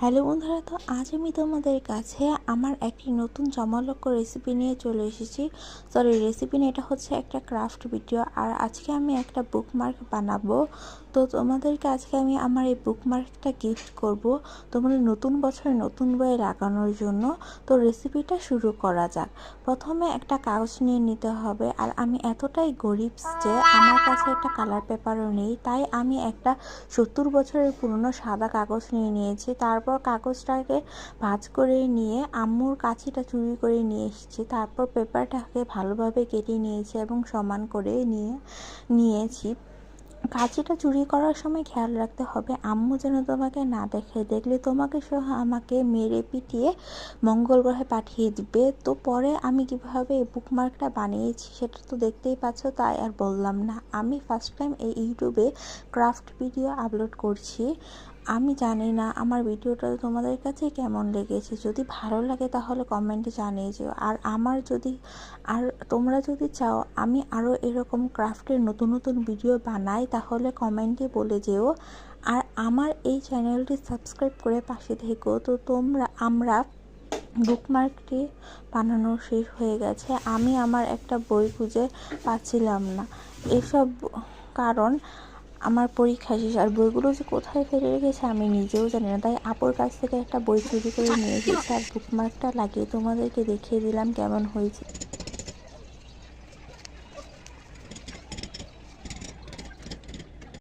Hello বন্ধুরা, তো আজ আমি তোমাদের কাছে আমার একটি নতুন জমকালো রেসিপি নিয়ে চলে এসেছি। রেসিপি নিয়ে, এটা হচ্ছে একটা ক্রাফট ভিডিও। আর আজকে আমি একটা বুকমার্ক বানাবো। তো তোমাদেরকে আজকে আমি আমার এই বুকমার্কটা গিফট করব তোমাদের নতুন বছরে নতুন বইয়ে লাগানোর জন্য। তো রেসিপিটা শুরু করা যাক। প্রথমে একটা কাগজ নিয়ে নিতে হবে। আর আমি এতটাই গরিব যে আমার কাছে একটা কালার পেপারও নেই, তাই আমি একটা 70 বছরের পুরনো সাদা কাগজ নিয়ে নিয়েছি। তারপর কাগজটাকে ভাঁজ করে নিয়ে আম্মুর কাঁচিটা চুরি করে নিয়ে এসেছি। তারপর পেপারটাকে ভালোভাবে কেটে নিয়েছি এবং সমান করে নিয়েছি। কাঁচিটা চুরি করার সময় খেয়াল রাখতে হবে আম্মু যেন তোমাকে না দেখে, দেখলে তোমাকে সহ আমাকে মেরে পিটিয়ে মঙ্গল গ্রহে পাঠিয়ে দিবে। তো পরে আমি কিভাবে এই বুকমার্কটা বানিয়েছি সেটা তো দেখতেই পাচ্ছ, তাই আর বললাম না। আমি ফার্স্ট টাইম এই ইউটিউবে ক্রাফট ভিডিও আপলোড করছি। আমি জানি না আমার ভিডিওটা তোমাদের কাছে কেমন লেগেছে। যদি ভালো লাগে তাহলে কমেন্টে জানিয়ে যেও। আর তোমরা যদি চাও আমি আরও এরকম ক্রাফটের নতুন নতুন ভিডিও বানাই তাহলে কমেন্টে বলে যেও। আর আমার এই চ্যানেলটি সাবস্ক্রাইব করে পাশে থেকো। তো আমরা বুকমার্কটি বানানো শেষ হয়ে গেছে। আমি আমার একটা বই খুঁজে পাচ্ছিলাম না, এসব কারণ আমার পরীক্ষা শেষ। আর বইগুলো যে কোথায় ফেলে রেখেছে আমি নিজেও জানি না, তাই আপুর কাছ থেকে একটা বই চুরি করে নিয়ে এসেছি আর বুকমার্কটা লাগিয়ে তোমাদেরকে দেখিয়ে দিলাম কেমন হয়েছে।